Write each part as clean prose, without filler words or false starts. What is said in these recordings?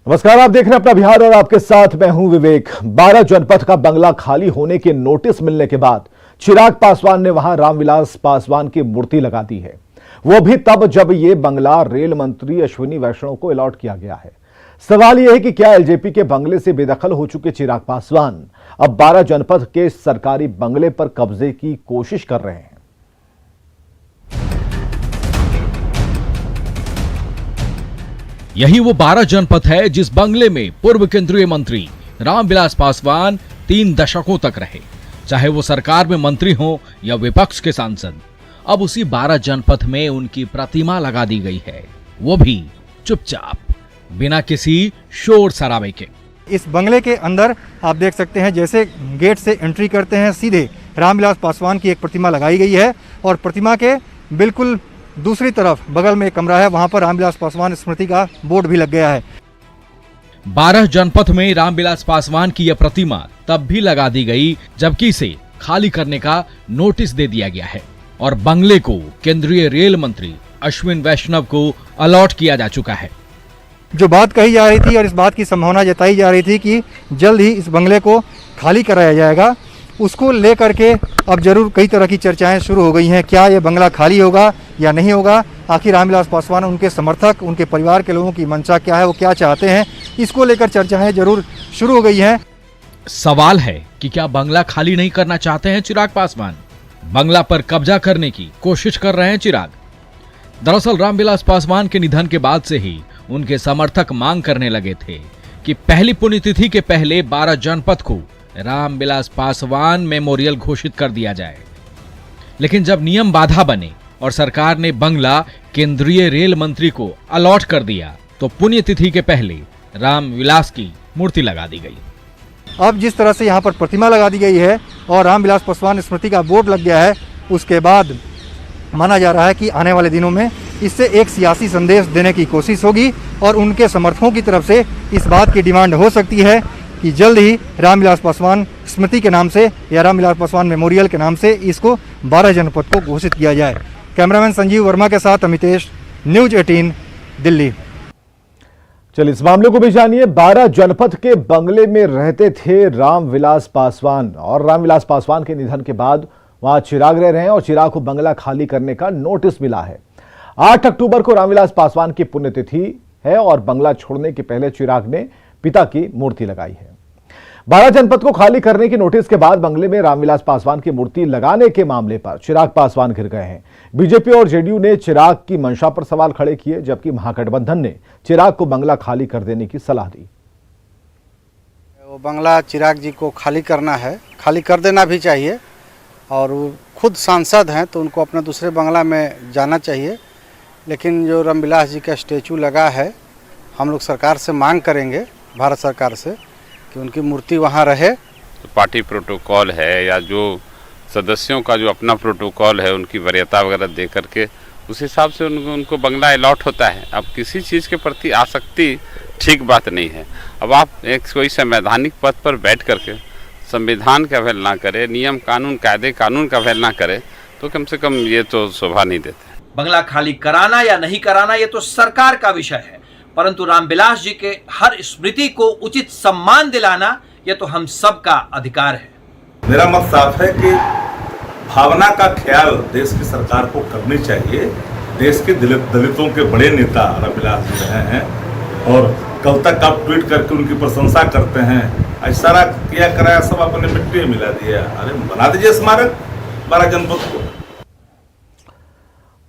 नमस्कार, आप देख रहे हैं अपना बिहार और आपके साथ मैं हूं विवेक। 12 जनपद का बंगला खाली होने के नोटिस मिलने के बाद चिराग पासवान ने वहां रामविलास पासवान की मूर्ति लगा दी है। वो भी तब जब ये बंगला रेल मंत्री अश्विनी वैष्णव को अलॉट किया गया है। सवाल यह है कि क्या एलजेपी के बंगले से बेदखल हो चुके चिराग पासवान अब 12 जनपद के सरकारी बंगले पर कब्जे की कोशिश कर रहे हैं? यही वो 12 जनपद है जिस बंगले में पूर्व केंद्रीय मंत्री रामविलास पासवान 3 दशकों तक रहे, चाहे वो सरकार में मंत्री हो या विपक्ष के सांसद। अब उसी 12 जनपद में उनकी प्रतिमा लगा दी गई है, वो भी चुपचाप, बिना किसी शोर शराबे के। इस बंगले के अंदर आप देख सकते हैं, जैसे गेट से एंट्री करते हैं सीधे रामविलास पासवान की एक प्रतिमा लगाई गई है और प्रतिमा के बिल्कुल दूसरी तरफ बगल में एक कमरा है, वहां पर रामविलास पासवान स्मृति का बोर्ड भी लग गया है। 12 जनपद में रामविलास पासवान की यह प्रतिमा तब भी लगा दी गई जबकि इसे खाली करने का नोटिस दे दिया गया है और बंगले को केंद्रीय रेल मंत्री अश्विन वैष्णव को अलॉट किया जा चुका है। जो बात कही जा रही थी और इस बात की संभावना जताई जा रही थी कि जल्द ही इस बंगले को खाली कराया जाएगा, उसको लेकर के अब जरूर कई तरह की चर्चाएं शुरू हो गई हैं। क्या ये बंगला खाली होगा या नहीं होगा? आखिर रामविलास पासवान, उनके समर्थक, उनके परिवार के लोगों की मंशा क्या है, वो क्या चाहते हैं, इसको लेकर चर्चाएं जरूर शुरू हो गई हैं। सवाल है कि क्या बंगला खाली नहीं करना चाहते हैं चिराग पासवान? बंगला पर कब्जा करने की कोशिश कर रहे हैं चिराग। दरअसल रामविलास पासवान के निधन के बाद से ही उनके समर्थक मांग करने लगे थे कि पहली पुण्यतिथि के पहले 12 जनपद को रामविलास पासवान मेमोरियल घोषित कर दिया जाए। लेकिन जब नियम बाधा बने और सरकार ने बंगला केंद्रीय रेल मंत्री को अलॉट कर दिया तो पुण्यतिथि के पहले रामविलास की मूर्ति लगा दी गई। अब जिस तरह से यहाँ पर प्रतिमा लगा दी गई है और रामविलास पासवान स्मृति का बोर्ड लग गया है, उसके बाद माना जा रहा है कि आने वाले दिनों में इससे एक सियासी संदेश देने की कोशिश होगी और उनके समर्थकों की तरफ से इस बात की डिमांड हो सकती है कि जल्द ही रामविलास पासवान स्मृति के नाम से या रामविलास पासवान मेमोरियल के नाम से इसको 12 जनपद को घोषित किया जाए। कैमरामैन संजीव वर्मा के साथ अमितेश, न्यूज 18, दिल्ली। चलिए इस मामले को भी जानिए। 12 जनपद के बंगले में रहते थे रामविलास पासवान और रामविलास पासवान के निधन के बाद वहां चिराग रह रहे हैं और चिराग को बंगला खाली करने का नोटिस मिला है। 8 अक्टूबर को रामविलास पासवान की पुण्यतिथि है और बंगला छोड़ने के पहले चिराग ने पिता की मूर्ति लगाई है। 12 जनपद को खाली करने की नोटिस के बाद बंगले में रामविलास पासवान की मूर्ति लगाने के मामले पर चिराग पासवान घिर गए हैं। बीजेपी और जेडीयू ने चिराग की मंशा पर सवाल खड़े किए, जबकि महागठबंधन ने चिराग को बंगला खाली कर देने की सलाह दी। वो बंगला चिराग जी को खाली करना है, खाली कर देना भी चाहिए और वो खुद सांसद हैं तो उनको अपना दूसरे बंगला में जाना चाहिए। लेकिन जो रामविलास जी का स्टैचू लगा है, हम लोग सरकार से मांग करेंगे, भारत सरकार से, कि उनकी मूर्ति वहाँ रहे। तो पार्टी प्रोटोकॉल है या जो सदस्यों का जो अपना प्रोटोकॉल है, उनकी वरीयता वगैरह दे करके उस हिसाब से उनको बंगला अलॉट होता है। अब किसी चीज़ के प्रति आसक्ति ठीक बात नहीं है। अब आप एक कोई संवैधानिक पद पर बैठ करके संविधान का अवहेलना करे, नियम कानून कायदे कानून का अवहेलना करे, तो कम से कम ये तो शोभा नहीं देते। बंगला खाली कराना या नहीं कराना ये तो सरकार का विषय है, परंतु रामविलास जी के हर स्मृति को उचित सम्मान दिलाना ये तो हम सब का अधिकार है। मेरा मत साफ है कि भावना का ख्याल देश की सरकार को करनी चाहिए। देश के दलितों के बड़े नेता रामविलास जी रहे हैं और कल तक आप ट्वीट करके उनकी प्रशंसा करते हैं, ऐसा किया कराया सब अपने मिट्टी में मिला दिया। अरे बना दीजिए स्मारक 12 जनपद को।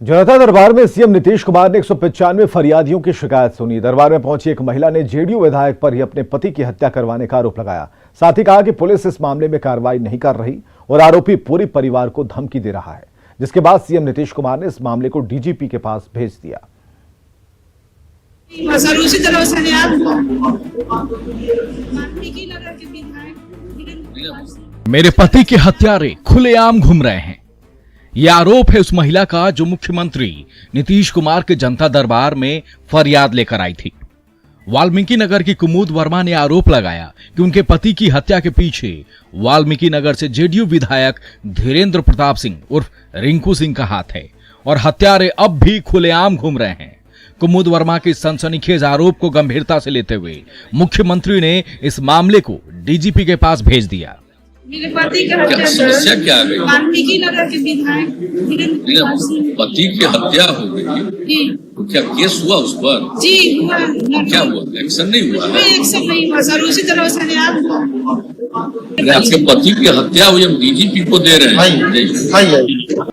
जनता दरबार में सीएम नीतीश कुमार ने 195 फरियादियों की शिकायत सुनी। दरबार में पहुंची एक महिला ने जेडीयू विधायक पर ही अपने पति की हत्या करवाने का आरोप लगाया। साथ ही कहा कि पुलिस इस मामले में कार्रवाई नहीं कर रही और आरोपी पूरे परिवार को धमकी दे रहा है, जिसके बाद सीएम नीतीश कुमार ने इस मामले को डीजीपी के पास भेज दिया। मेरे पति के हत्यारे खुलेआम घूम रहे हैं, यह आरोप है उस महिला का जो मुख्यमंत्री नीतीश कुमार के जनता दरबार में फरियाद लेकर आई थी। वाल्मीकि नगर की कुमुद वर्मा ने आरोप लगाया कि उनके पति की हत्या के पीछे वाल्मीकि नगर से जेडीयू विधायक धीरेन्द्र प्रताप सिंह उर्फ रिंकू सिंह का हाथ है और हत्यारे अब भी खुलेआम घूम रहे हैं। कुमुद वर्मा के सनसनीखेज आरोप को गंभीरता से लेते हुए मुख्यमंत्री ने इस मामले को डीजीपी के पास भेज दिया। मेरे पति की हत्या समस्या क्या है? वाल्मीकि नगर के विधायक पति की हत्या हो गई तो क्या केस हुआ उस पर? जी हुआ। क्या हुआ? एक्शन नहीं हुआ है? एक्शन नहीं हुआ सर, उसी तरह से आपके पति की हत्या हुई, हम डीजीपी को दे रहे हैं।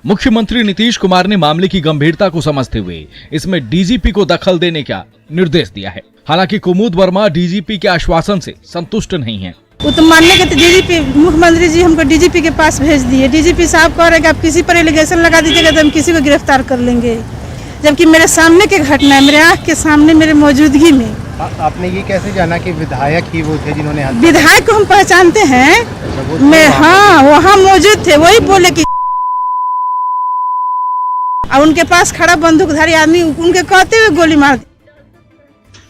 मुख्यमंत्री नीतीश कुमार ने मामले की गंभीरता को समझते हुए इसमें डीजीपी को दखल देने का निर्देश दिया है। हालांकि कुमुद वर्मा डीजीपी के आश्वासन से संतुष्ट नहीं है। वो तो मानने के डीजीपी मुख्यमंत्री जी हमको डीजीपी के पास भेज दिए। डीजीपी साहब कह रहे कि आप किसी पर एलिगेशन लगा दीजिएगा तो हम किसी को गिरफ्तार कर लेंगे, जबकि मेरे सामने की घटना है, मेरे आंख के सामने, मेरे मौजूदगी में। आपने ये कैसे जाना कि विधायक ही वो थे जिन्होंने? विधायक को हम पहचानते हैं, मैं हाँ वहाँ मौजूद थे, वही बोले कि और उनके पास खड़ा बंदूकधारी आदमी उनके कहते हुए गोली मार दी।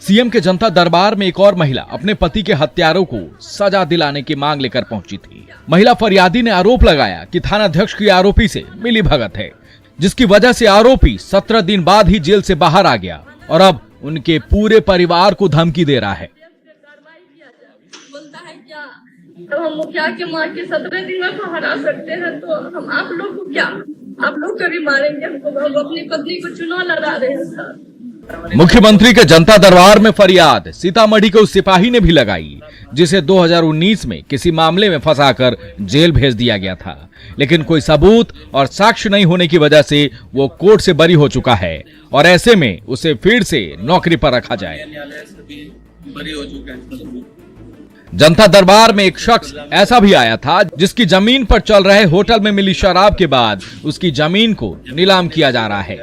सीएम के जनता दरबार में एक और महिला अपने पति के हत्यारों को सजा दिलाने की मांग लेकर पहुंची थी। महिला फरियादी ने आरोप लगाया कि थानाध्यक्ष की आरोपी से मिलीभगत है, जिसकी वजह से आरोपी 17 दिन बाद ही जेल से बाहर आ गया और अब उनके पूरे परिवार को धमकी दे रहा है। बोलता है क्या तो हम मुखिया के मार के 17 दिन में हरा सकते हैं, तो हम आप लोग को क्या, आप लोग कभी मारेंगे हमको? हम अपनी पत्नी को चुनाव लड़ा रहे हैं सर। मुख्यमंत्री के जनता दरबार में फरियाद सीतामढ़ी के उस सिपाही ने भी लगाई जिसे 2019 में किसी मामले में फंसाकर जेल भेज दिया गया था, लेकिन कोई सबूत और साक्ष्य नहीं होने की वजह से वो कोर्ट से बरी हो चुका है और ऐसे में उसे फिर से नौकरी पर रखा जाए। जनता दरबार में एक शख्स ऐसा भी आया था जिसकी जमीन पर चल रहे होटल में मिली शराब के बाद उसकी जमीन को नीलाम किया जा रहा है।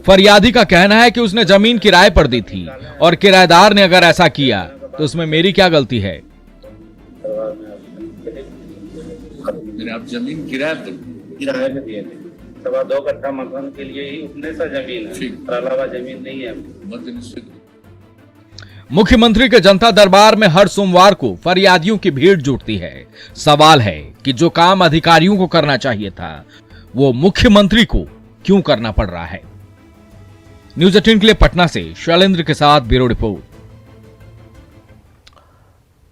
फरियादी का कहना है कि उसने जमीन किराए पर दी थी और किराएदार ने अगर ऐसा किया तो उसमें मेरी क्या गलती है? आप जमीन किराए पे दिए थे, 2.25 कट्ठा मकान के लिए ही उतने सा जमीन है, अलावा जमीन नहीं है। मुख्यमंत्री के जनता दरबार में हर सोमवार को फरियादियों की भीड़ जुटती है। सवाल है कि जो काम अधिकारियों को करना चाहिए था वो मुख्यमंत्री को क्यों करना पड़ रहा है। न्यूज 18 के लिए पटना से शैलेंद्र के साथ ब्यूरो रिपोर्ट।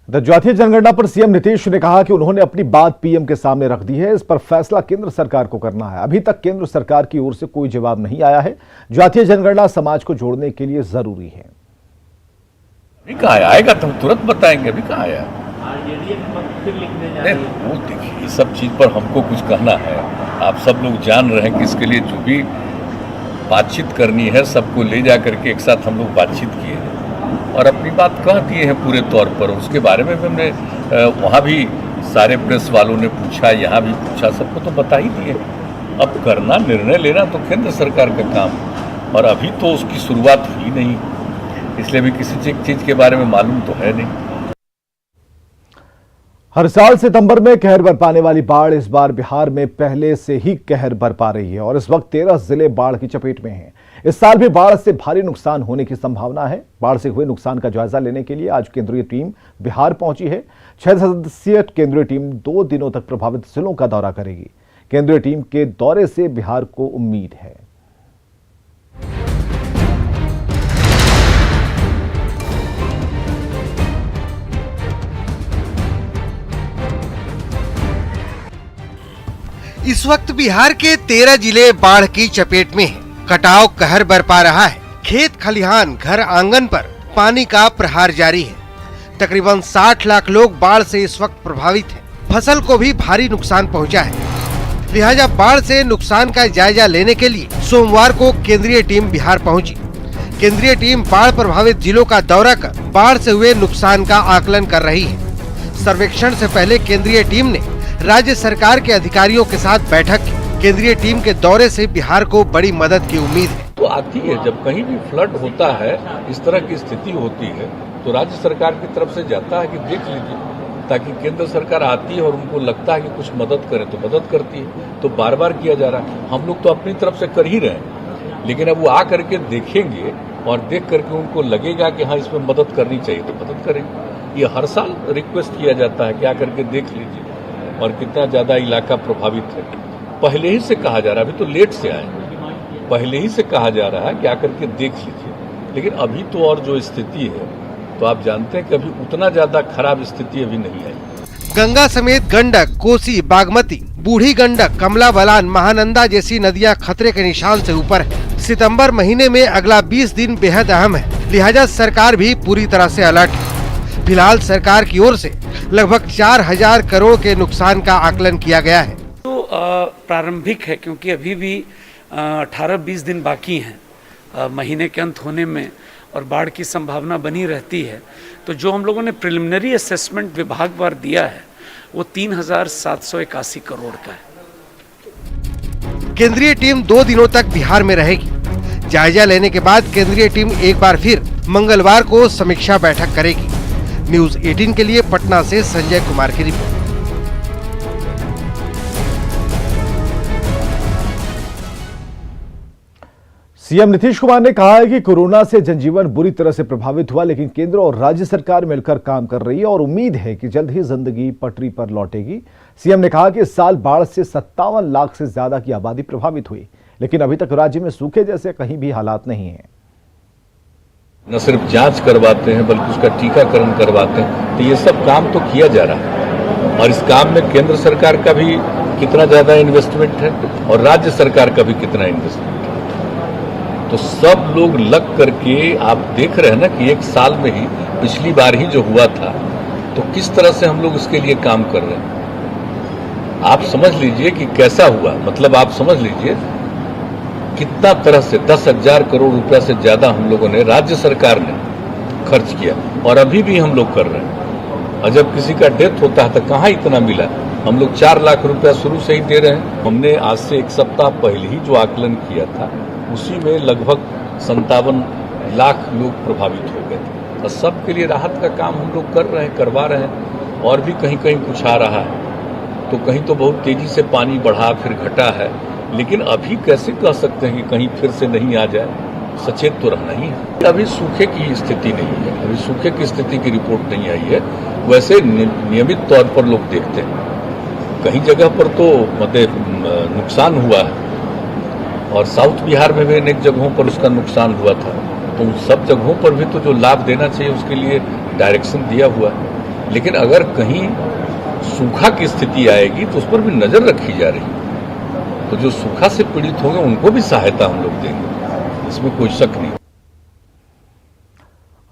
जातीय जनगणना पर सीएम नीतीश ने कहा कि उन्होंने अपनी बात पीएम के सामने रख दी है, इस पर फैसला केंद्र सरकार को करना है। अभी तक केंद्र सरकार की ओर से कोई जवाब नहीं आया है। जातीय जनगणना समाज को जोड़ने के लिए जरूरी है। अभी कहाँ आएगा तो हम तुरंत बताएंगे, अभी कहाँ आया। वो देखिए, इस सब चीज पर हमको कुछ कहना है। आप सब लोग जान रहे हैं कि इसके लिए जो भी बातचीत करनी है सबको ले जा करके एक साथ हम लोग बातचीत किए हैं और अपनी बात कह दिए हैं पूरे तौर पर। उसके बारे में हमने वहाँ भी सारे प्रेस वालों ने पूछा, यहाँ भी पूछा, सबको तो बता ही दिए। अब करना, निर्णय लेना तो केंद्र सरकार का काम, और अभी तो उसकी शुरुआत हुई नहीं, इसलिए भी किसी चीज के बारे में मालूम तो है नहीं। हर साल सितंबर में कहर बरपाने वाली बाढ़ इस बार बिहार में पहले से ही कहर बरपा रही है और इस वक्त 13 जिले बाढ़ की चपेट में हैं। इस साल भी बाढ़ से भारी नुकसान होने की संभावना है। बाढ़ से हुए नुकसान का जायजा लेने के लिए आज केंद्रीय टीम बिहार पहुंची है। 6 सदस्यीय केंद्रीय टीम 2 दिनों तक प्रभावित जिलों का दौरा करेगी। केंद्रीय टीम के दौरे से बिहार को उम्मीद है। इस वक्त बिहार के 13 जिले बाढ़ की चपेट में हैं। कटाव कहर बरपा रहा है। खेत खलिहान घर आंगन पर पानी का प्रहार जारी है। तकरीबन 60 लाख लोग बाढ़ से इस वक्त प्रभावित हैं। फसल को भी भारी नुकसान पहुंचा है। लिहाजा बाढ़ से नुकसान का जायजा लेने के लिए सोमवार को केंद्रीय टीम बिहार पहुंची। केंद्रीय टीम बाढ़ प्रभावित जिलों का दौरा कर बाढ़ से हुए नुकसान का आकलन कर रही है। सर्वेक्षण से पहले केंद्रीय टीम ने राज्य सरकार के अधिकारियों के साथ बैठक की। केंद्रीय टीम के दौरे से बिहार को बड़ी मदद की उम्मीद है। तो आती है, जब कहीं भी फ्लड होता है, इस तरह की स्थिति होती है, तो राज्य सरकार की तरफ से जाता है कि देख लीजिए, ताकि केंद्र सरकार आती है और उनको लगता है कि कुछ मदद करे तो मदद करती है। तो बार बार किया जा रहा है। हम लोग तो अपनी तरफ से कर ही रहे हैं, लेकिन अब वो आ करके देखेंगे और देख करके उनको लगेगा कि हाँ इसमें मदद करनी चाहिए तो मदद करेंगे। ये हर साल रिक्वेस्ट किया जाता है कि आ करके देख लीजिए और कितना ज्यादा इलाका प्रभावित है। पहले ही से कहा जा रहा है, अभी तो लेट से आए, पहले ही से कहा जा रहा है कि आकर के देख लीजिए, लेकिन अभी तो और जो स्थिति है तो आप जानते हैं कि अभी उतना ज्यादा खराब स्थिति अभी नहीं आई। गंगा समेत गंडक, कोसी, बागमती, बूढ़ी गंडक, कमला बलान, महानंदा जैसी नदियां खतरे के निशान से ऊपर है। सितंबर महीने में अगला 20 दिन बेहद अहम है, लिहाजा सरकार भी पूरी तरह से अलर्ट है। फिलहाल सरकार की ओर से लगभग 4000 करोड़ के नुकसान का आकलन किया गया है। तो प्रारंभिक है, क्योंकि अभी भी 18-20 दिन बाकी हैं महीने के अंत होने में, और बाढ़ की संभावना बनी रहती है। तो जो हम लोगों ने प्रिलिमिनरी असेसमेंट विभागवार दिया है वो 3781 करोड़ का है। केंद्रीय टीम 2 दिनों तक बिहार में रहेगी। जायजा लेने के बाद केंद्रीय टीम एक बार फिर मंगलवार को समीक्षा बैठक करेगी। न्यूज़ 18 के लिए पटना से संजय कुमार की रिपोर्ट। सीएम नीतीश कुमार ने कहा है कि कोरोना से जनजीवन बुरी तरह से प्रभावित हुआ, लेकिन केंद्र और राज्य सरकार मिलकर काम कर रही है और उम्मीद है कि जल्द ही जिंदगी पटरी पर लौटेगी। सीएम ने कहा कि इस साल बाढ़ से 57 लाख से ज्यादा की आबादी प्रभावित हुई, लेकिन अभी तक राज्य में सूखे जैसे कहीं भी हालात नहीं है। न सिर्फ जांच करवाते हैं बल्कि उसका टीकाकरण करवाते हैं, तो ये सब काम तो किया जा रहा है और इस काम में केंद्र सरकार का भी कितना ज्यादा इन्वेस्टमेंट है और राज्य सरकार का भी कितना इन्वेस्टमेंट है। तो सब लोग लग करके आप देख रहे हैं ना कि एक साल में ही पिछली बार ही जो हुआ था तो किस तरह से हम लोग इसके लिए काम कर रहे हैं। आप समझ लीजिए कि कैसा हुआ, मतलब आप समझ लीजिए कितना तरह से 10,000 करोड़ रुपया से ज्यादा हम लोगों ने, राज्य सरकार ने खर्च किया और अभी भी हम लोग कर रहे हैं। और जब किसी का डेथ होता है तो कहाँ इतना मिला, हम लोग 4 लाख रुपया शुरू से ही दे रहे हैं। हमने आज से 1 सप्ताह पहले ही जो आकलन किया था उसी में लगभग 57 लाख लोग प्रभावित हो गए थे और सबके लिए राहत का काम हम लोग कर रहे हैं, करवा रहे हैं। और भी कहीं कहीं कुछ आ रहा है तो कहीं तो बहुत तेजी से पानी बढ़ा फिर घटा है, लेकिन अभी कैसे कह सकते हैं कि कहीं फिर से नहीं आ जाए, सचेत तो रहना ही है। अभी सूखे की स्थिति नहीं है, अभी सूखे की स्थिति की रिपोर्ट नहीं आई है। वैसे नियमित तौर पर लोग देखते हैं, कहीं जगह पर तो मतलब नुकसान हुआ है और साउथ बिहार में भी अनेक जगहों पर उसका नुकसान हुआ था, तो उन सब जगहों पर भी तो जो लाभ देना चाहिए उसके लिए डायरेक्शन दिया हुआ है। लेकिन अगर कहीं सूखा की स्थिति आएगी तो उस पर भी नजर रखी जा रही है, तो जो सूखा से पीड़ित होंगे उनको भी सहायता हम लोग देंगे, इसमें कोई शक नहीं।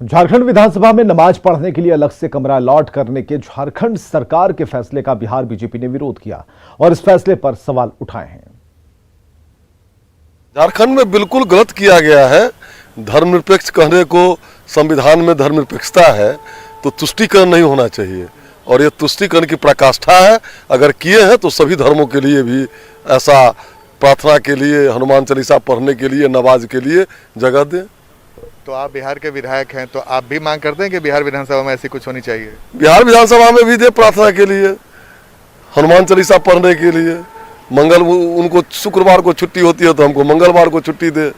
झारखंड विधानसभा में नमाज पढ़ने के लिए अलग से कमरा अलॉट करने के झारखंड सरकार के फैसले का बिहार बीजेपी ने विरोध किया और इस फैसले पर सवाल उठाए हैं। झारखंड में बिल्कुल गलत किया गया है। धर्मनिरपेक्ष कहने को संविधान में धर्मनिरपेक्षता है तो तुष्टीकरण नहीं होना चाहिए और ये तुष्टीकरण की प्रकाष्ठा है। अगर किए हैं तो सभी धर्मों के लिए भी ऐसा प्रार्थना के लिए, हनुमान चालीसा पढ़ने के लिए, नमाज के लिए जगह दें। तो आप बिहार के विधायक हैं तो आप भी मांग करते हैं कि बिहार विधानसभा में ऐसी कुछ होनी चाहिए? बिहार विधानसभा में भी दे प्रार्थना के लिए, हनुमान चालीसा पढ़ने के लिए। मंगल उनको शुक्रवार को छुट्टी होती है तो हमको मंगलवार को छुट्टी दे।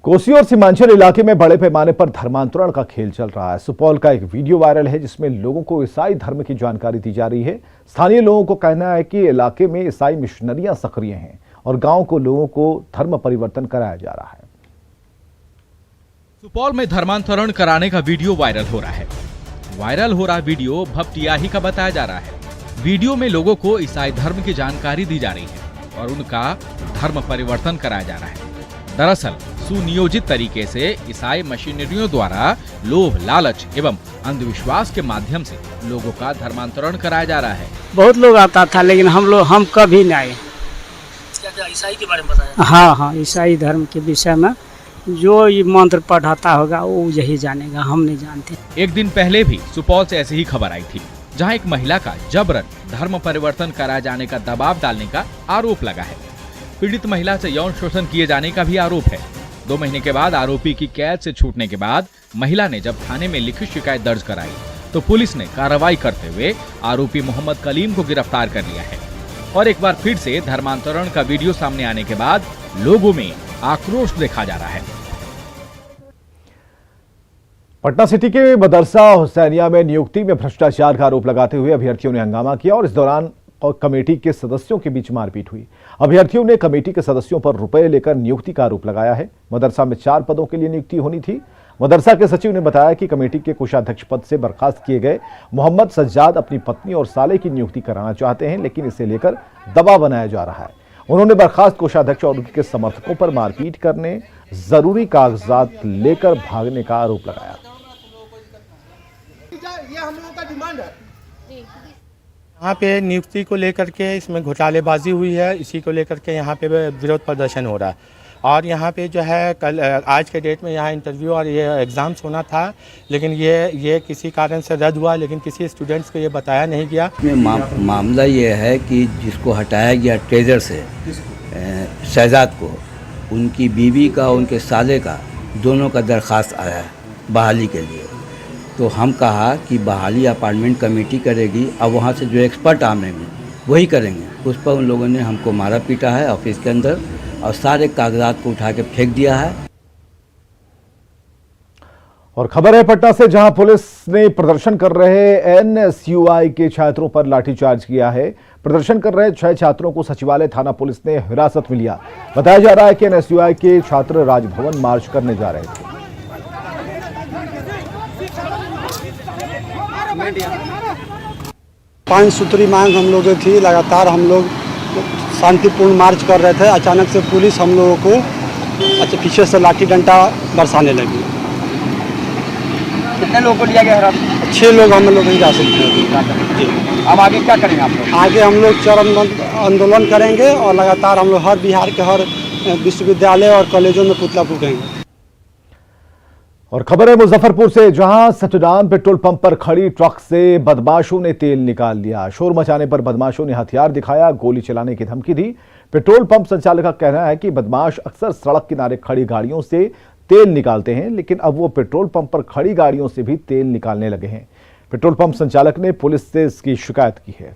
कोसी और सीमांचल इलाके में बड़े पैमाने पर धर्मांतरण का खेल चल रहा है। सुपौल का एक वीडियो वायरल है जिसमें लोगों को ईसाई धर्म की जानकारी दी जा रही है। स्थानीय लोगों को कहना है कि इलाके में ईसाई मिशनरियां सक्रिय हैं और गांव को लोगों को धर्म परिवर्तन कराया जा रहा है। सुपौल में धर्मांतरण कराने का वीडियो वायरल हो रहा है। वायरल हो रहा वीडियो भपटियाही का बताया जा रहा है। वीडियो में लोगों को ईसाई धर्म की जानकारी दी जा रही है और उनका धर्म परिवर्तन कराया जा रहा है। दरअसल सुनियोजित तरीके से ईसाई मशीनरियों द्वारा लोभ, लालच एवं अंधविश्वास के माध्यम से लोगों का धर्मांतरण कराया जा रहा है। बहुत लोग आता था लेकिन हम कभी नहीं आए। ईसाई के बारे में बताया? हाँ, ईसाई धर्म के विषय में जो ये मंत्र पढ़ाता होगा वो यही जानेगा, हम नहीं जानते। एक दिन पहले भी सुपौल से ऐसी ही खबर आई थी जहां एक महिला का जबरन धर्म परिवर्तन कराए जाने का दबाव डालने का आरोप लगा है। पीड़ित महिला से यौन शोषण किए जाने का भी आरोप है। 2 महीने के बाद आरोपी की कैद से छूटने के बाद महिला ने जब थाने में लिखित शिकायत दर्ज कराई तो पुलिस ने कार्रवाई करते हुए आरोपी मोहम्मद कलीम को गिरफ्तार कर लिया है। और एक बार फिर से धर्मांतरण का वीडियो सामने आने के बाद लोगों में आक्रोश देखा जा रहा है। पटना सिटी के मदरसा हुसैनिया में नियुक्ति में भ्रष्टाचार का आरोप लगाते हुए अभ्यर्थियों ने हंगामा किया और इस दौरान और कमेटी के सदस्यों के बीच मारपीट हुई। अभ्यर्थियों ने कमेटी के सदस्यों पर रुपए लेकर नियुक्ति का आरोप लगाया है। मदरसा में 4 पदों के लिए नियुक्ति होनी थी। मदरसा के सचिव ने बताया कि कमेटी के कोषाध्यक्ष पद से बर्खास्त किए गए मोहम्मद सज्जाद अपनी पत्नी और साले की नियुक्ति कराना चाहते हैं, लेकिन इसे लेकर दबाव बनाया जा रहा है। उन्होंने बर्खास्त कोषाध्यक्ष और उनके समर्थकों पर मारपीट करने, जरूरी कागजात लेकर भागने का आरोप लगाया। ये हम लोगों का डिमांड है। यहाँ पे नियुक्ति को लेकर के इसमें घोटालेबाजी हुई है, इसी को लेकर के यहाँ पे विरोध प्रदर्शन हो रहा है। और यहाँ पे जो है कल आज के डेट में यहाँ इंटरव्यू और ये एग्ज़ाम्स होना था, लेकिन ये किसी कारण से रद्द हुआ, लेकिन किसी स्टूडेंट्स को ये बताया नहीं गया। मामला ये है कि जिसको हटाया गया ट्रेजर से शहजाद को, उनकी बीवी का उनके साले का दोनों का दरख्वास्त आया है बहाली के लिए। तो हम कहा कि बहाली अपार्टमेंट कमेटी करेगी, अब वहाँ से जो एक्सपर्ट आएंगे वही करेंगे। उस पर उन लोगों ने हमको मारा पीटा है ऑफिस के अंदर और सारे कागजात को उठा के फेंक दिया है। और खबर है पटना से, जहां पुलिस ने प्रदर्शन कर रहे एनएसयूआई के छात्रों पर लाठीचार्ज किया है। प्रदर्शन कर रहे 6 छात्रों को सचिवालय थाना पुलिस ने हिरासत में लिया। बताया जा रहा है कि एनएसयूआई के छात्र राजभवन मार्च करने जा रहे थे। 5 सूत्री मांग हम लोगों की थी। लगातार हम लोग शांतिपूर्ण मार्च कर रहे थे। अचानक से पुलिस हम लोगों को पीछे से लाठी डंडा बरसाने लगी। कितने लोगों को लिया गया है? 6 लोग हम लोग हिरासत में जी। अब आगे क्या करेंगे आप लोग? आगे हम लोग चरणबद्ध आंदोलन करेंगे और लगातार हम लोग हर बिहार के हर विश्वविद्यालय और कॉलेजों में पुतला फूकेंगे। और खबर है मुजफ्फरपुर से, जहां सतनाम पेट्रोल पंप पर खड़ी ट्रक से बदमाशों ने तेल निकाल लिया। शोर मचाने पर बदमाशों ने हथियार दिखाया, गोली चलाने की धमकी दी। पेट्रोल पंप संचालक का कहना है कि बदमाश अक्सर सड़क किनारे खड़ी गाड़ियों से तेल निकालते हैं, लेकिन अब वो पेट्रोल पंप पर खड़ी गाड़ियों से भी तेल निकालने लगे हैं। पेट्रोल पंप संचालक ने पुलिस से इसकी शिकायत की है।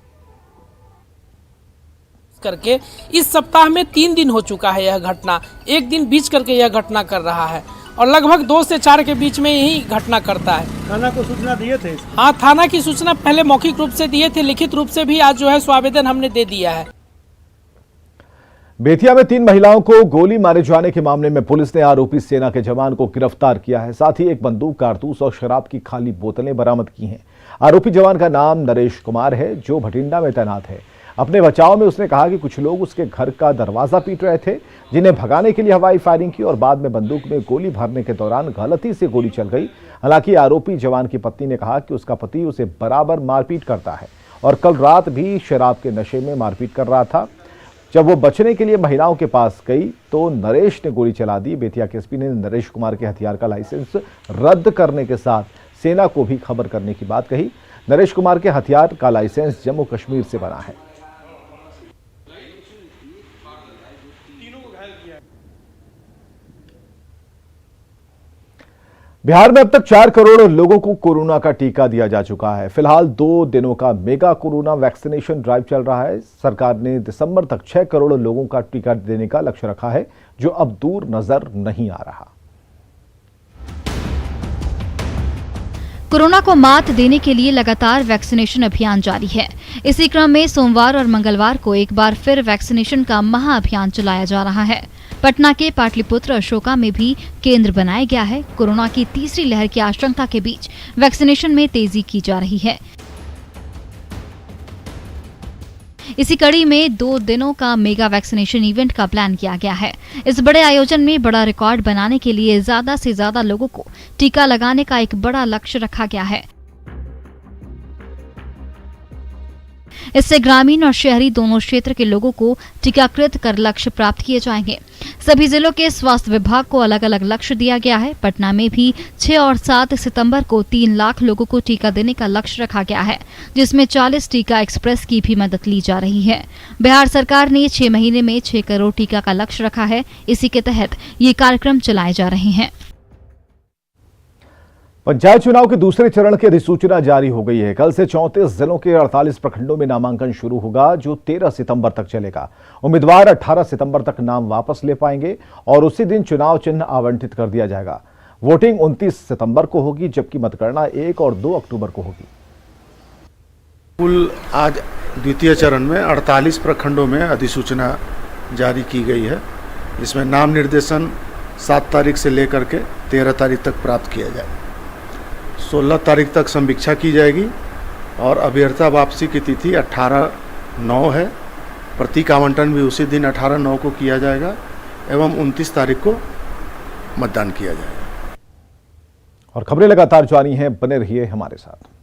करके इस सप्ताह में 3 दिन हो चुका है यह घटना, एक दिन बीच करके यह घटना कर रहा है और लगभग 2 से 4 के बीच में यही घटना करता है। थाना को सूचना दिए थे? हाँ, थाना की सूचना पहले मौखिक रूप से दिए थे, लिखित रूप से भी आज जो है स्वावेदन हमने दे दिया है। बेतिया में 3 महिलाओं को गोली मारे जाने के मामले में पुलिस ने आरोपी सेना के जवान को गिरफ्तार किया है। साथ ही एक बंदूक, कारतूस और शराब की खाली बोतलें बरामद की हैं। आरोपी जवान का नाम नरेश कुमार है, जो भटिंडा में तैनात है। अपने बचाव में उसने कहा कि कुछ लोग उसके घर का दरवाजा पीट रहे थे, जिन्हें भगाने के लिए हवाई फायरिंग की और बाद में बंदूक में गोली भरने के दौरान गलती से गोली चल गई। हालांकि आरोपी जवान की पत्नी ने कहा कि उसका पति उसे बराबर मारपीट करता है और कल रात भी शराब के नशे में मारपीट कर रहा था। जब वो बचने के लिए महिलाओं के पास गई तो नरेश ने गोली चला दी। बेतिया के एसपी ने नरेश कुमार के हथियार का लाइसेंस रद्द करने के साथ सेना को भी खबर करने की बात कही। नरेश कुमार के हथियार का लाइसेंस जम्मू कश्मीर से बना है। बिहार में अब तक 4 करोड़ लोगों को कोरोना का टीका दिया जा चुका है। फिलहाल 2 दिनों का मेगा कोरोना वैक्सीनेशन ड्राइव चल रहा है। सरकार ने दिसंबर तक 6 करोड़ लोगों का टीका देने का लक्ष्य रखा है, जो अब दूर नजर नहीं आ रहा। कोरोना को मात देने के लिए लगातार वैक्सीनेशन अभियान जारी है। इसी क्रम में सोमवार और मंगलवार को एक बार फिर वैक्सीनेशन का महाअभियान चलाया जा रहा है। पटना के पाटलिपुत्र अशोका में भी केंद्र बनाया गया है। कोरोना की तीसरी लहर की आशंका के बीच वैक्सीनेशन में तेजी की जा रही है। इसी कड़ी में 2 दिनों का मेगा वैक्सीनेशन इवेंट का प्लान किया गया है। इस बड़े आयोजन में बड़ा रिकॉर्ड बनाने के लिए ज्यादा से ज्यादा लोगों को टीका लगाने का एक बड़ा लक्ष्य रखा गया है। इससे ग्रामीण और शहरी दोनों क्षेत्र के लोगों को टीकाकृत कर लक्ष्य प्राप्त किए जाएंगे। सभी जिलों के स्वास्थ्य विभाग को अलग अलग लक्ष्य दिया गया है। पटना में भी 6 और 7 सितंबर को 3 लाख लोगों को टीका देने का लक्ष्य रखा गया है, जिसमें 40 टीका एक्सप्रेस की भी मदद ली जा रही है। बिहार सरकार ने 6 महीने में 6 करोड़ टीका का लक्ष्य रखा है। इसी के तहत ये कार्यक्रम चलाए जा रहे हैं। पंचायत चुनाव के दूसरे चरण की अधिसूचना जारी हो गई है। कल से 34 जिलों के 48 प्रखंडों में नामांकन शुरू होगा, जो 13 सितंबर तक चलेगा। उम्मीदवार 18 सितंबर तक नाम वापस ले पाएंगे और उसी दिन चुनाव चिन्ह आवंटित कर दिया जाएगा। वोटिंग 29 सितंबर को होगी, जबकि मतगणना 1 और 2 अक्टूबर को होगी। कुल आज द्वितीय चरण में 48 प्रखंडों में अधिसूचना जारी की गई है, जिसमें नाम निर्देशन 7 तारीख से लेकर के 13 तारीख तक प्राप्त किया जाए। 16 तारीख तक समीक्षा की जाएगी और अभ्यर्था वापसी की तिथि 18/9 है। प्रतीक आवंटन भी उसी दिन 18/9 को किया जाएगा एवं 29 तारीख को मतदान किया जाएगा। और खबरें लगातार जारी हैं, बने रहिए हमारे साथ।